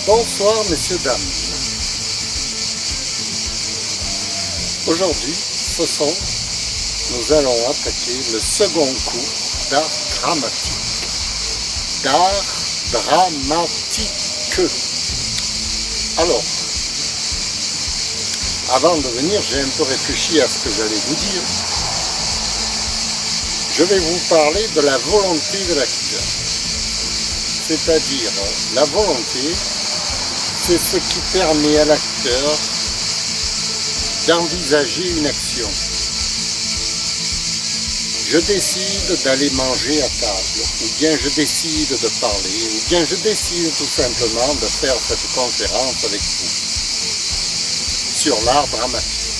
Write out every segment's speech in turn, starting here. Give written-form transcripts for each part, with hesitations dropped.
Bonsoir messieurs, dames. Aujourd'hui, nous allons attaquer le second cours d'art dramatique. D'art dramatique. Alors, avant de venir, j'ai un peu réfléchi à ce que j'allais vous dire. Je vais vous parler de la volonté de l'acteur. C'est-à-dire, la volonté, c'est ce qui permet à l'acteur d'envisager une action. Je décide d'aller manger à table, ou bien je décide de parler, ou bien je décide tout simplement de faire cette conférence avec vous sur l'art dramatique.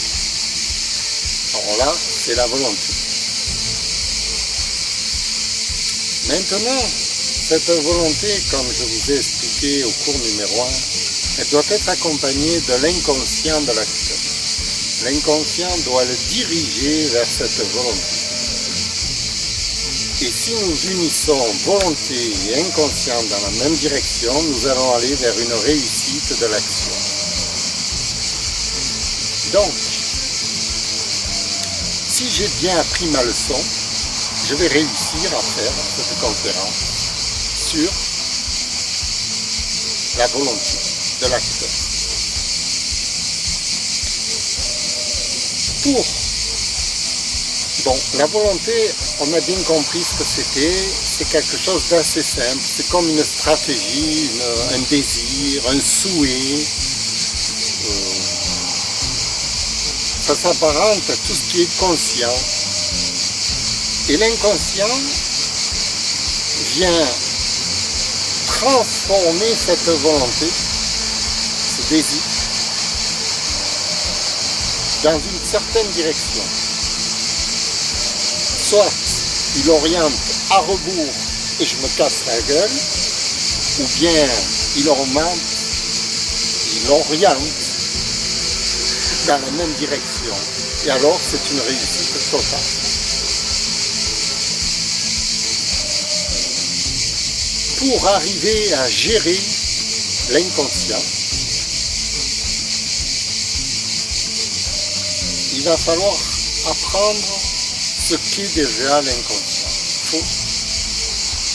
Alors là, c'est la volonté. Maintenant, cette volonté, comme je vous ai expliqué au cours numéro 1, elle doit être accompagnée de l'inconscient de l'acteur. L'inconscient doit le diriger vers cette volonté. Et si nous unissons volonté et inconscient dans la même direction, nous allons aller vers une réussite de l'action. Donc, si j'ai bien appris ma leçon, je vais réussir à faire cette conférence sur la volonté de l'acteur. Bon, la volonté, on a bien compris ce que c'était, c'est quelque chose d'assez simple, c'est comme une stratégie, un désir, un souhait. Ça s'apparente à tout ce qui est conscient. Et l'inconscient vient transformer cette volonté, ce désir, dans une certaine direction. Soit il oriente à rebours et je me casse la gueule, ou bien il oriente dans la même direction. Et alors c'est une réussite totale. Pour arriver à gérer l'inconscient, il va falloir apprendre ce qu'est déjà l'inconscient.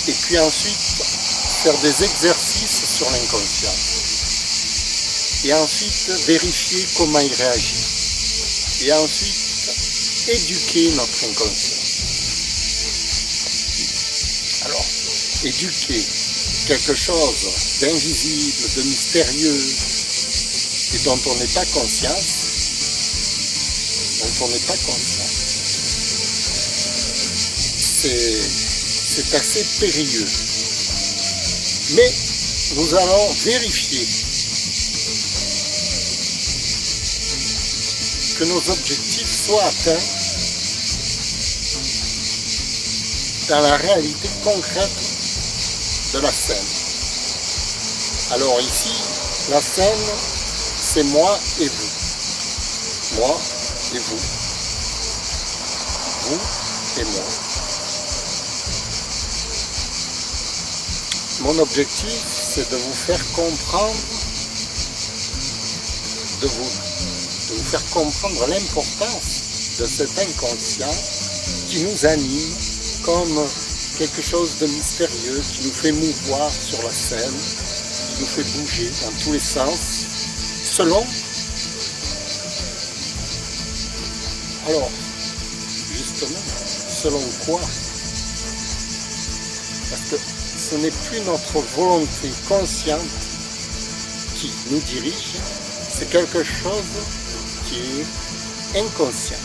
Et puis ensuite, faire des exercices sur l'inconscient. Et ensuite, vérifier comment il réagit. Et ensuite, éduquer notre inconscient. Alors, éduquer quelque chose d'invisible, de mystérieux, et dont on n'est pas conscient, c'est assez périlleux. Mais nous allons vérifier que nos objectifs soient atteints dans la réalité concrète de la scène. Alors ici, la scène, c'est moi et vous. Moi et vous. Vous et moi. Mon objectif, c'est de vous faire comprendre, de vous faire comprendre l'importance de cet inconscient qui nous anime comme quelque chose de mystérieux, qui nous fait mouvoir sur la scène, qui nous fait bouger dans tous les sens, selon. Alors, justement, selon quoi? Parce que ce n'est plus notre volonté consciente qui nous dirige, c'est quelque chose qui est inconscient.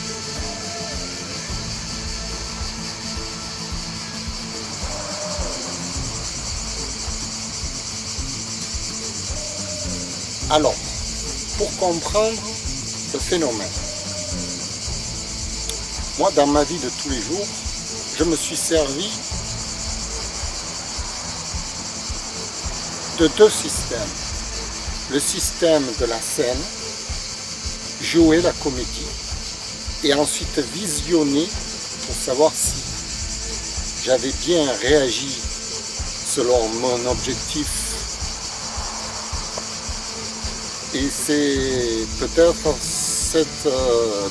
Alors, pour comprendre ce phénomène, moi, dans ma vie de tous les jours, je me suis servi de deux systèmes. Le système de la scène, jouer la comédie, et ensuite visionner pour savoir si j'avais bien réagi selon mon objectif Et c'est peut-être cette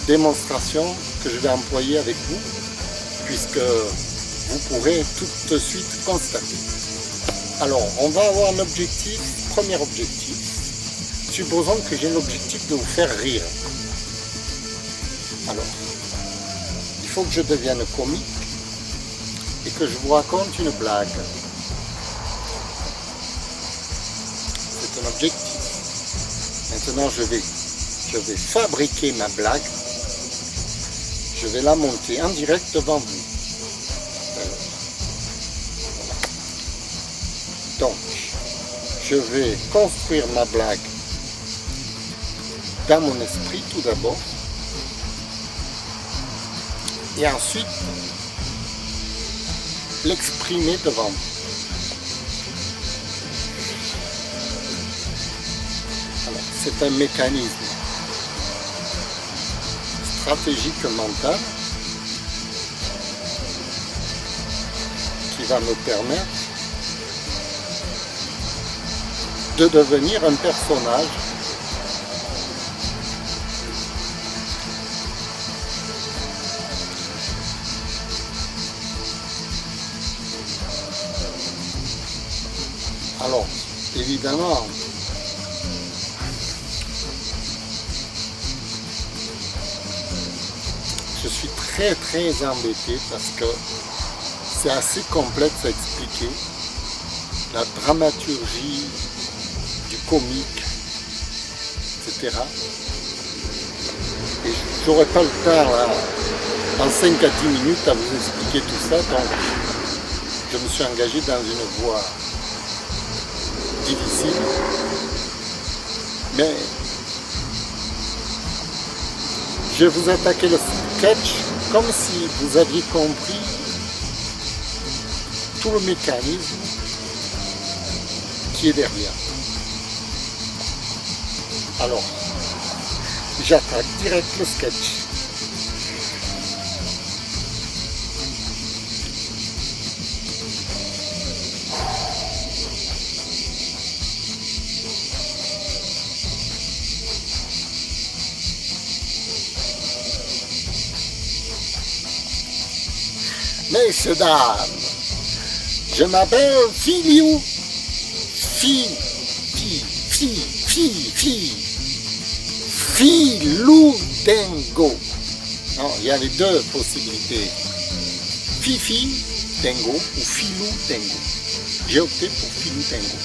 démonstration que je vais employer avec vous, puisque vous pourrez tout de suite constater. Alors, on va avoir un objectif, premier objectif. Supposons que j'ai l'objectif de vous faire rire. Alors, il faut que je devienne comique et que je vous raconte une blague. C'est un objectif. Maintenant, je vais fabriquer ma blague. Je vais la monter en direct devant vous. Donc, je vais construire ma blague dans mon esprit tout d'abord. Et ensuite, l'exprimer devant vous. Alors, c'est un mécanisme stratégique mental qui va me permettre de devenir un personnage alors évidemment je suis très embêté parce que c'est assez complexe à expliquer la dramaturgie du comique, etc. Et j'aurais pas le temps là, en 5 à 10 minutes à vous expliquer tout ça, donc je me suis engagé dans une voie difficile, mais je vais vous attaquer le sketch comme si vous aviez compris tout le mécanisme qui est derrière. Alors, j'attaque direct le sketch. Messieurs, dames, je m'appelle Filiou. Filou Dingo. Non, il y avait deux possibilités. Fifi Dingo ou Filou Dingo. J'ai opté pour Filou Dingo.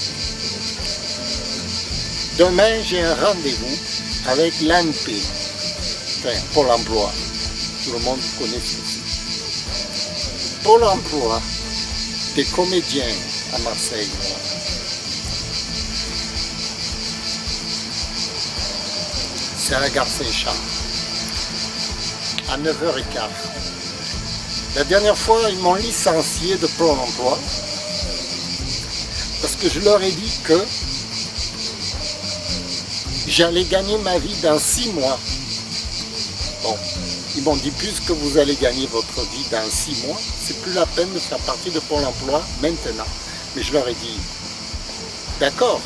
Demain, j'ai un rendez-vous avec l'ANP, enfin, Pôle emploi. Tout le monde connaît ceci. Pôle emploi des comédiens à Marseille. C'est à la gare Saint-Charles, à 9h15. La dernière fois, ils m'ont licencié de Pôle emploi parce que je leur ai dit que j'allais gagner ma vie dans 6 mois. Bon, ils m'ont dit, puisque vous allez gagner votre vie dans 6 mois, c'est plus la peine de faire partie de Pôle emploi maintenant. Mais je leur ai dit, d'accord,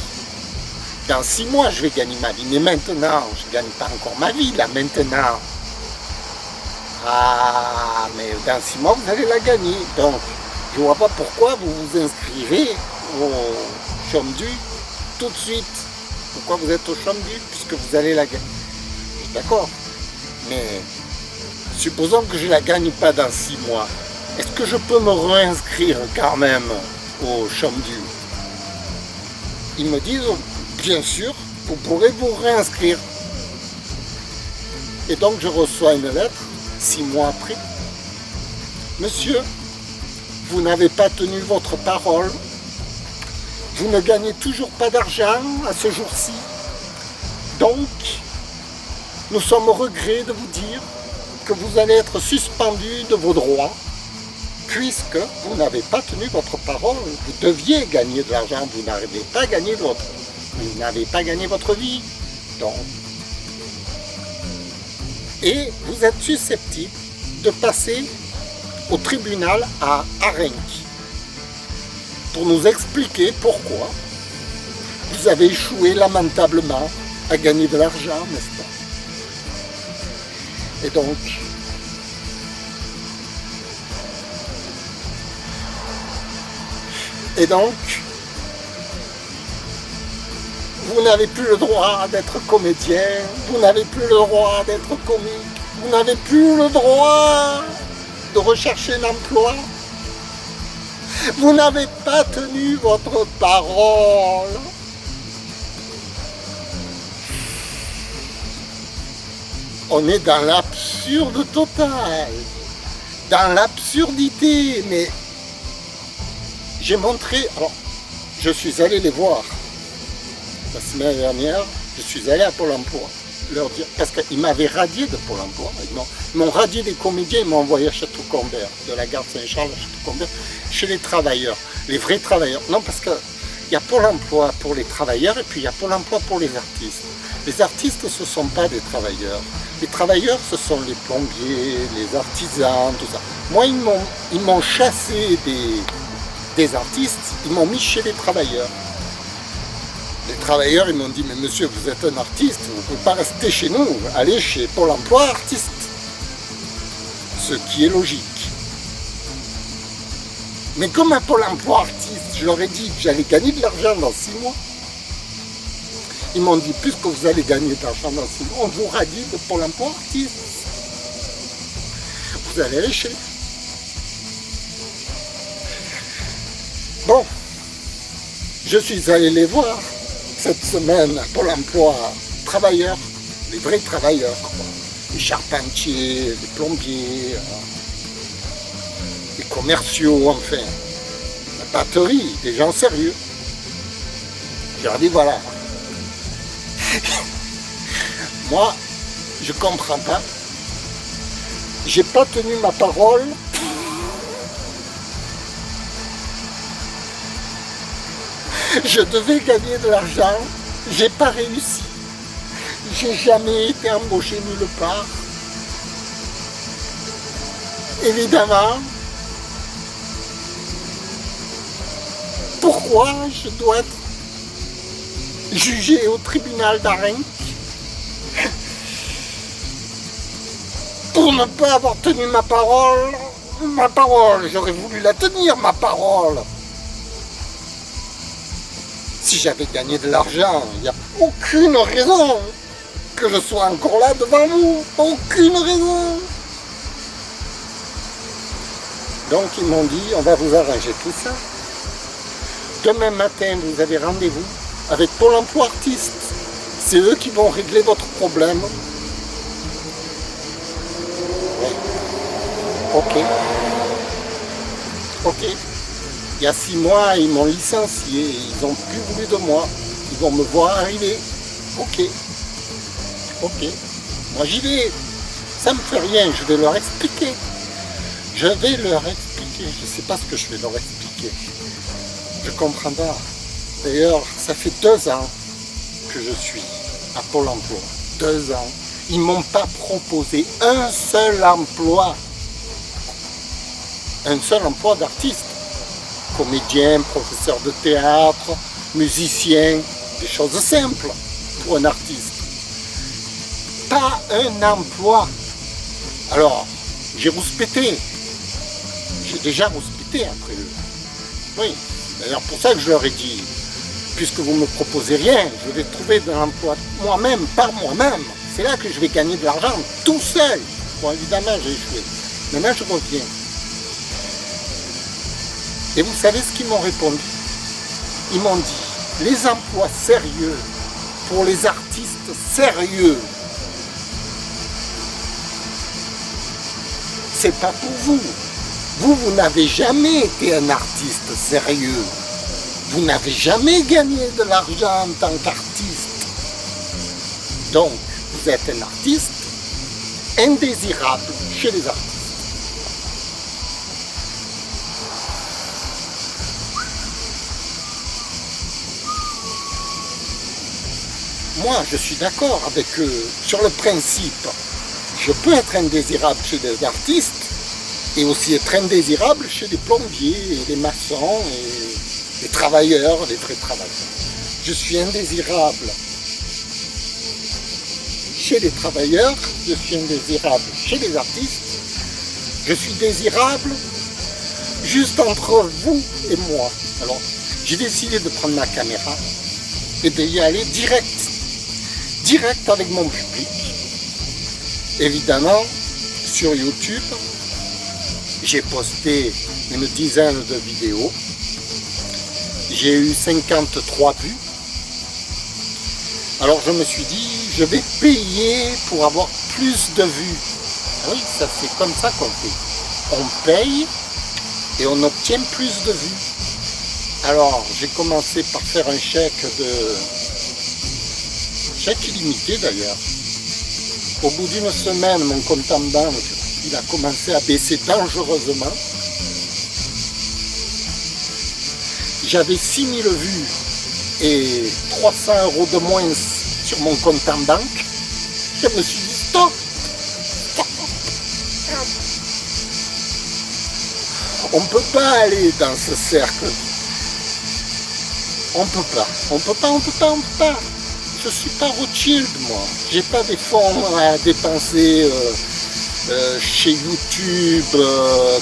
dans 6 mois je vais gagner ma vie, mais maintenant, je ne gagne pas encore ma vie, là, maintenant. Ah, mais dans 6 mois, vous allez la gagner. Donc, je ne vois pas pourquoi vous vous inscrivez au chômage tout de suite. Pourquoi vous êtes au chômage, puisque vous allez la gagner. D'accord, mais supposons que je ne la gagne pas dans 6 mois. Est-ce que je peux me réinscrire quand même au chômage? Ils me disent, bien sûr, vous pourrez vous réinscrire. Et donc je reçois une lettre, 6 mois après. Monsieur, vous n'avez pas tenu votre parole. Vous ne gagnez toujours pas d'argent à ce jour-ci. Donc, nous sommes au regret de vous dire que vous allez être suspendu de vos droits, puisque vous n'avez pas tenu votre parole. Vous deviez gagner de l'argent, vous n'avez pas gagné votre vie. Donc, et vous êtes susceptible de passer au tribunal à Arenc pour nous expliquer pourquoi vous avez échoué lamentablement à gagner de l'argent, n'est-ce pas? Et donc, vous n'avez plus le droit d'être comédien, vous n'avez plus le droit d'être comique, vous n'avez plus le droit de rechercher un emploi. Vous n'avez pas tenu votre parole. On est dans l'absurde total, dans l'absurdité, mais j'ai montré, alors je suis allé les voir la semaine dernière, je suis allé à Pôle emploi, leur dire, parce qu'ils m'avaient radié de Pôle emploi, ils m'ont radié des comédiens, ils m'ont envoyé à Château-Combert, de la gare Saint-Charles à Château-Combert, chez les travailleurs, les vrais travailleurs. Non, parce qu'il y a Pôle emploi pour les travailleurs et puis il y a Pôle emploi pour les artistes. Les artistes, ce ne sont pas des travailleurs. Les travailleurs, ce sont les plombiers, les artisans, tout ça. Moi, ils m'ont chassé des artistes, ils m'ont mis chez les travailleurs. Les travailleurs, ils m'ont dit, mais monsieur, vous êtes un artiste, vous ne pouvez pas rester chez nous, allez chez Pôle emploi artiste. Ce qui est logique. Mais comme à Pôle emploi artiste, je leur ai dit que j'allais gagner de l'argent dans 6 mois. Ils m'ont dit, puisque vous allez gagner de l'argent dans 6 mois, on vous radie de Pôle emploi artiste. Vous allez aller chez... Bon, je suis allé les voir cette semaine à Pôle emploi, travailleurs, les vrais travailleurs, quoi. Les charpentiers, les plombiers, les commerciaux, enfin, la batterie, des gens sérieux. Je leur dis, voilà. Moi, je comprends pas. J'ai pas tenu ma parole. Je devais gagner de l'argent. J'ai pas réussi. J'ai jamais été embauché nulle part. Évidemment. Pourquoi je dois être jugé au tribunal d'Arenc pour ne pas avoir tenu ma parole? Ma parole, j'aurais voulu la tenir, ma parole. Si j'avais gagné de l'argent, il n'y a aucune raison que je sois encore là devant vous. Aucune raison. Donc ils m'ont dit, on va vous arranger tout ça. Demain matin, vous avez rendez-vous avec Pôle emploi artiste. C'est eux qui vont régler votre problème. Ouais. Ok. Ok. Il y a 6 mois, ils m'ont licencié. Ils n'ont plus voulu de moi. Ils vont me voir arriver. Ok. Ok. Moi j'y vais. Ça ne me fait rien. Je vais leur expliquer. Je vais leur expliquer. Je ne sais pas ce que je vais leur expliquer. Je ne comprends pas. D'ailleurs, ça fait 2 ans que je suis à Pôle emploi. 2 ans. Ils ne m'ont pas proposé un seul emploi. Un seul emploi d'artiste. Comédien, professeur de théâtre, musicien, des choses simples pour un artiste. Pas un emploi. Alors, j'ai rouspété. J'ai déjà rouspété après eux. Oui, d'ailleurs pour ça que je leur ai dit, puisque vous ne me proposez rien, je vais trouver de l'emploi moi-même, par moi-même. C'est là que je vais gagner de l'argent, tout seul. Bon, évidemment, j'ai échoué. Maintenant, je reviens. Et vous savez ce qu'ils m'ont répondu? Ils m'ont dit, les emplois sérieux, pour les artistes sérieux, c'est pas pour vous. Vous n'avez jamais été un artiste sérieux. Vous n'avez jamais gagné de l'argent en tant qu'artiste. Donc, vous êtes un artiste indésirable chez les artistes. Moi, je suis d'accord avec eux sur le principe. Je peux être indésirable chez les artistes et aussi être indésirable chez les plombiers et les maçons et les travailleurs, les vrais travailleurs. Je suis indésirable chez les travailleurs, je suis indésirable chez les artistes, je suis désirable juste entre vous et moi. Alors, j'ai décidé de prendre ma caméra et d'y aller direct avec mon public. Évidemment, sur YouTube, j'ai posté une dizaine de vidéos. J'ai eu 53 vues. Alors je me suis dit, je vais payer pour avoir plus de vues. Oui, ça c'est comme ça qu'on fait. On paye et on obtient plus de vues. Alors j'ai commencé par faire un chèque illimité d'ailleurs. Au bout d'une semaine, mon compte en banque, il a commencé à baisser dangereusement. J'avais 6000 vues et 300 € de moins sur mon compte en banque. Je me suis dit stop. On ne peut pas aller dans ce cercle. On peut pas. Je suis pas Rothschild, moi. J'ai pas des fonds à dépenser chez YouTube,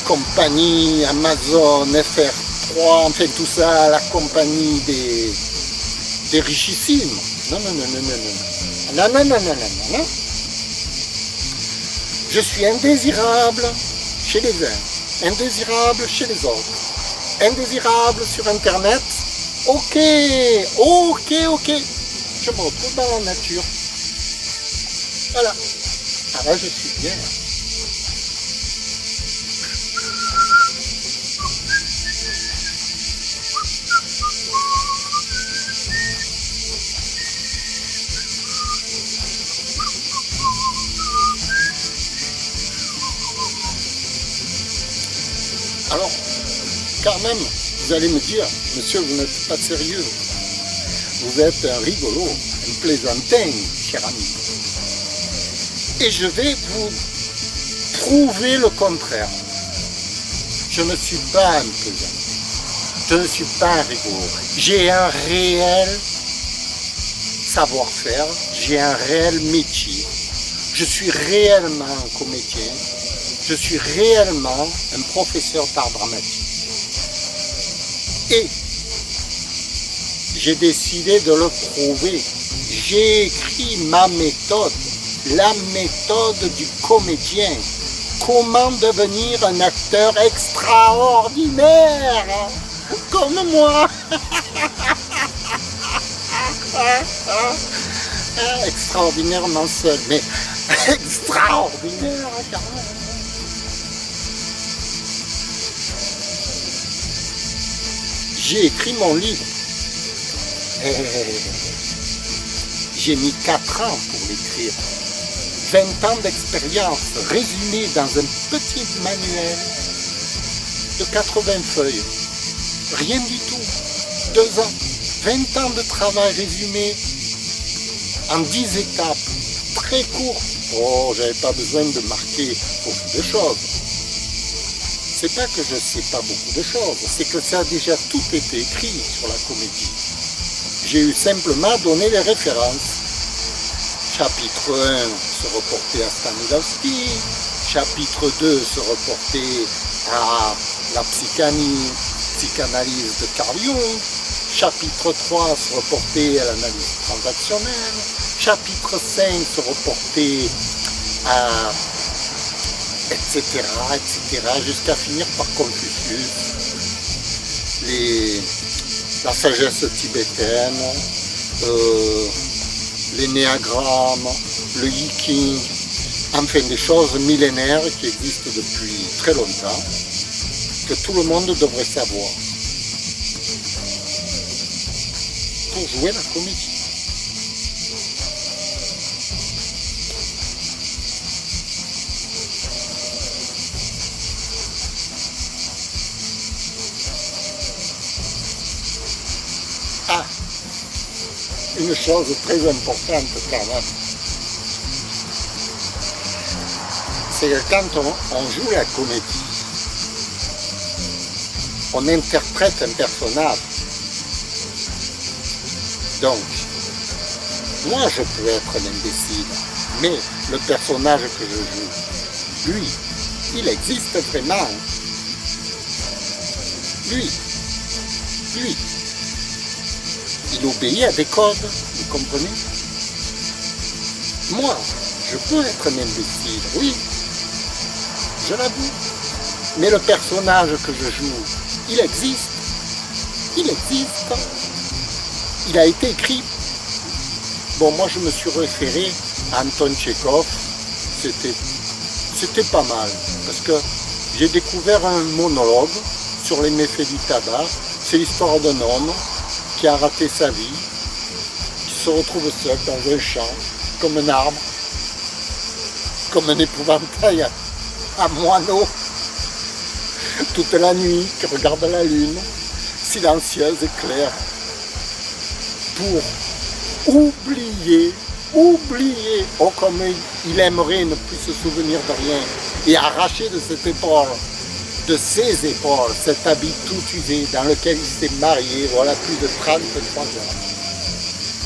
compagnie, Amazon, FR3, enfin tout ça, la compagnie des richissimes. Non. Je suis indésirable chez les uns, indésirable chez les autres, indésirable sur Internet. Ok. Je me retrouve dans la nature. Voilà. Ah là, je suis bien. Alors, quand même, vous allez me dire, monsieur, vous n'êtes pas sérieux. Vous êtes un rigolo, un plaisantin, cher ami. Et je vais vous prouver le contraire. Je ne suis pas un plaisantin. Je ne suis pas un rigolo. J'ai un réel savoir-faire, j'ai un réel métier. Je suis réellement un comédien. Je suis réellement un professeur d'art dramatique. Et j'ai décidé de le prouver. J'ai écrit ma méthode, la méthode du comédien. Comment devenir un acteur extraordinaire, comme moi. Extraordinairement seul, mais extraordinaire quand même. J'ai écrit mon livre. J'ai mis 4 ans pour l'écrire. 20 ans d'expérience résumée dans un petit manuel de 80 feuilles. Rien du tout. 2 ans. 20 ans de travail résumé en 10 étapes. Très court. Oh, j'avais pas besoin de marquer beaucoup de choses. C'est pas que je sais pas beaucoup de choses, c'est que ça a déjà tout été écrit sur la comédie. J'ai eu simplement à donner les références. Chapitre 1 se reportait à Stanislavski, chapitre 2 se reportait à la psychanalyse de Carl Jung, chapitre 3 se reportait à l'analyse transactionnelle, chapitre 5 se reportait à etc., jusqu'à finir par Confucius, la sagesse tibétaine, les néagrammes, le yiking, enfin des choses millénaires qui existent depuis très longtemps, que tout le monde devrait savoir pour jouer la comédie. Une chose très importante quand même, c'est que quand on joue la comédie, on interprète un personnage. Donc, Moi, je peux être un imbécile, mais le personnage que je joue, lui, il existe vraiment. Lui, il obéit à des codes, vous comprenez? Moi, je peux être un imbécile, oui, je l'avoue. Mais le personnage que je joue, il existe. Il existe. Il a été écrit. Bon, moi je me suis référé à Anton Tchekhov. C'était pas mal. Parce que j'ai découvert un monologue sur les méfaits du tabac. C'est l'histoire d'un homme qui a raté sa vie, qui se retrouve seul dans un champ, comme un arbre, comme un épouvantail à moineau, toute la nuit, qui regarde la lune, silencieuse et claire, pour oublier, oh comme il aimerait ne plus se souvenir de rien, et arracher de cette épaule, de ses épaules, cet habit tout usé dans lequel il s'est marié, voilà plus de 33 ans.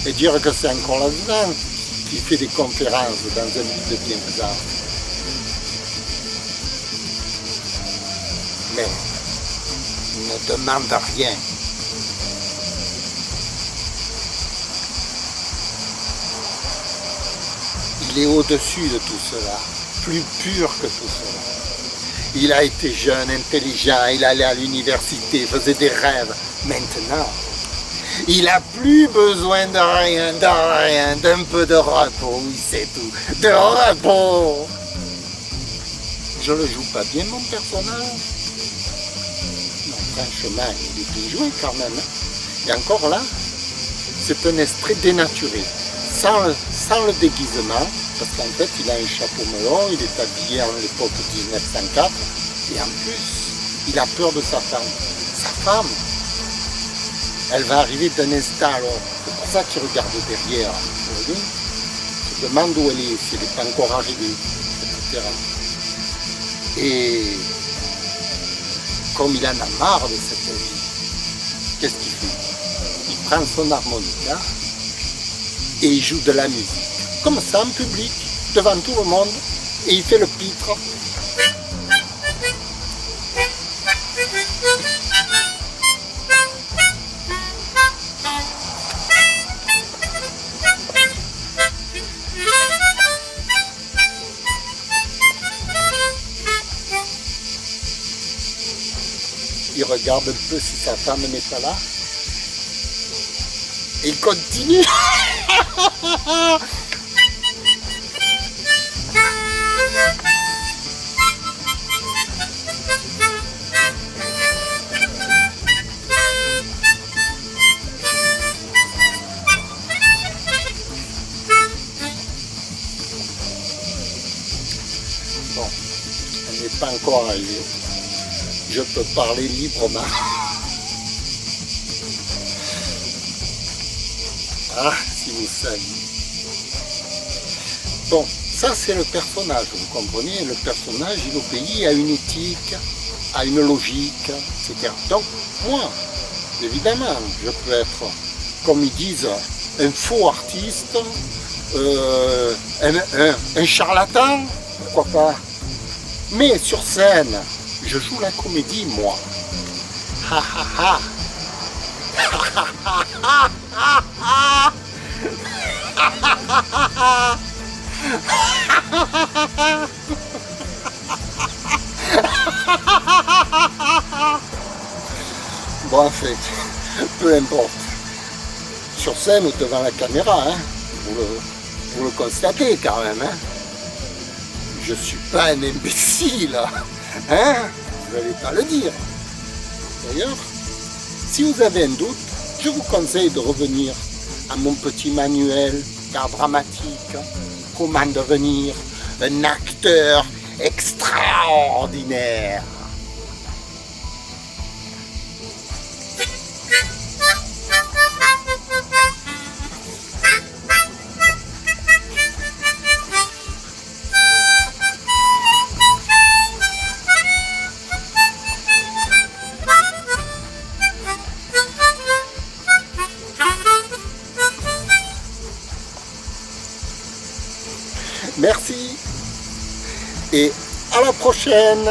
Et dire que c'est encore là-dedans qui fait des conférences dans un livre de bienfaisance. Mais il ne demande rien. Il est au-dessus de tout cela, plus pur que tout cela. Il a été jeune, intelligent, il allait à l'université, faisait des rêves. Maintenant, il n'a plus besoin de rien, d'un peu de repos, oui c'est tout, de repos. Je le joue pas bien mon personnage. Non, franchement, il est bien joué quand même. Et encore là, c'est un esprit dénaturé, sans le déguisement, parce qu'en fait il a un chapeau melon, il est habillé en l'époque 1904, et en plus, il a peur de sa femme. Sa femme, elle va arriver d'un instant à l'autre. C'est pour ça qu'il regarde derrière. Vous voyez? Il se demande où elle est, si elle n'est pas encore arrivée, etc. Et comme il en a marre de cette vie, qu'est-ce qu'il fait? Il prend son harmonica et il joue de la musique. Comme ça, en public, devant tout le monde, et il fait le pitre. Il regarde un peu si sa femme n'est pas là. Et il continue. Bon, on n'est pas encore arrivé. Je peux parler librement. Ah, si vous saviez. Bon, ça c'est le personnage, vous comprenez? Le personnage, il obéit à une éthique, à une logique, etc. Donc, moi, évidemment, je peux être, comme ils disent, un faux artiste, un charlatan, pourquoi pas. Mais sur scène, je joue la comédie, moi. Ha ha ha. Bon, en fait, peu importe. Sur scène ou devant la caméra, hein, vous le constatez quand même. Hein. Je suis pas un imbécile. Hein? Vous n'allez pas le dire. D'ailleurs, si vous avez un doute, je vous conseille de revenir à mon petit manuel d'art dramatique. Comment devenir un acteur extraordinaire. Merci et à la prochaine.